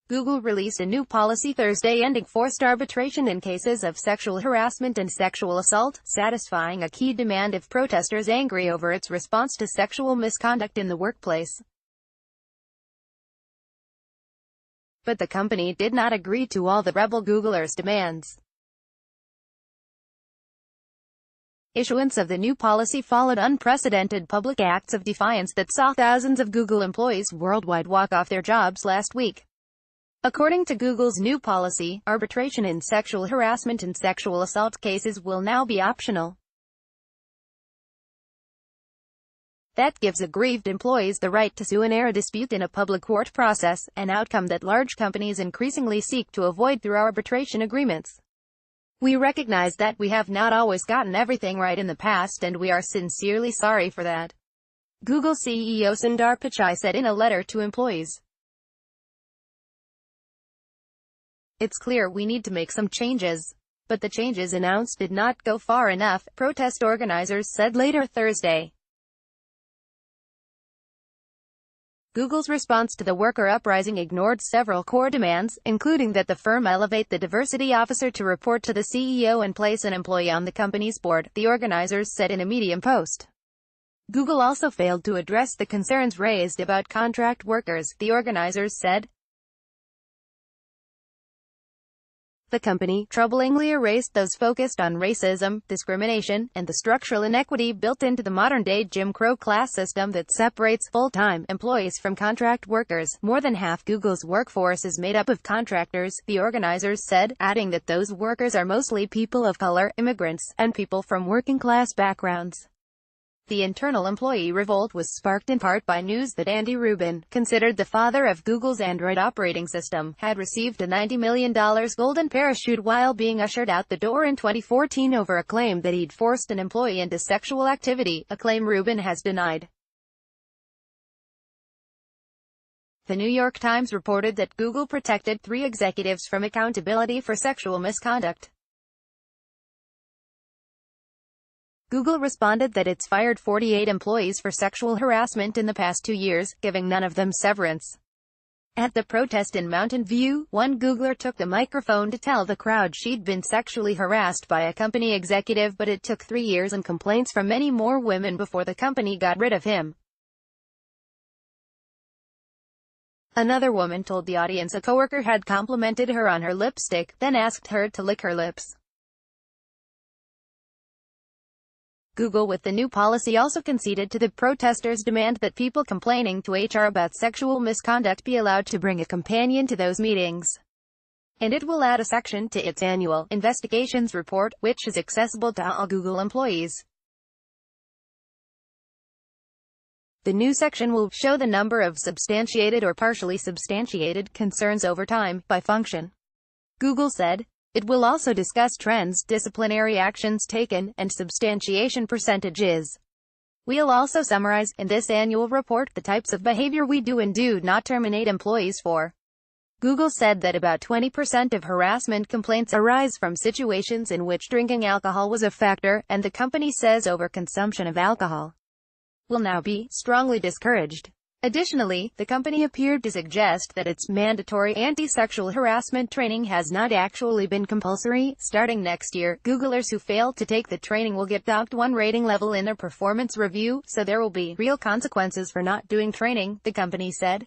Google released a new policy Thursday ending forced arbitration in cases of sexual harassment and sexual assault, satisfying a key demand of protesters angry over its response to sexual misconduct in the workplace. But the company did not agree to all the rebel Googlers' demands. Issuance of the new policy followed unprecedented public acts of defiance that saw thousands of Google employees worldwide walk off their jobs last week. According to Google's new policy, arbitration in sexual harassment and sexual assault cases will now be optional. That gives aggrieved employees the right to sue and air a dispute in a public court process, an outcome that large companies increasingly seek to avoid through arbitration agreements. We recognize that we have not always gotten everything right in the past, and we are sincerely sorry for that, Google CEO Sundar Pichai said in a letter to employees. It's clear we need to make some changes. But the changes announced did not go far enough, protest organizers said later Thursday. Google's response to the worker uprising ignored several core demands, including that the firm elevate the diversity officer to report to the CEO and place an employee on the company's board, the organizers said in a Medium post. Google also failed to address the concerns raised about contract workers, the organizers said. The company, troublingly, erased those focused on racism, discrimination, and the structural inequity built into the modern-day Jim Crow class system that separates full-time employees from contract workers. More than half Google's workforce is made up of contractors, the organizers said, adding that those workers are mostly people of color, immigrants, and people from working-class backgrounds. The internal employee revolt was sparked in part by news that Andy Rubin, considered the father of Google's Android operating system, had received a $90 million golden parachute while being ushered out the door in 2014 over a claim that he'd forced an employee into sexual activity, a claim Rubin has denied. The New York Times reported that Google protected 3 executives from accountability for sexual misconduct. Google responded that it's fired 48 employees for sexual harassment in the past 2 years, giving none of them severance. At the protest in Mountain View, one Googler took the microphone to tell the crowd she'd been sexually harassed by a company executive, but it took 3 years and complaints from many more women before the company got rid of him. Another woman told the audience a coworker had complimented her on her lipstick, then asked her to lick her lips. Google with the new policy also conceded to the protesters' demand that people complaining to HR about sexual misconduct be allowed to bring a companion to those meetings. And it will add a section to its annual investigations report, which is accessible to all Google employees. The new section will show the number of substantiated or partially substantiated concerns over time, by function. Google said. It will also discuss trends, disciplinary actions taken, and substantiation percentages. We'll also summarize, in this annual report, the types of behavior we do and do not terminate employees for. Google said that about 20% of harassment complaints arise from situations in which drinking alcohol was a factor, and the company says overconsumption of alcohol will now be strongly discouraged. Additionally, the company appeared to suggest that its mandatory anti-sexual harassment training has not actually been compulsory. Starting next year, Googlers who fail to take the training will get docked 1 rating level in their performance review, so there will be real consequences for not doing training, the company said.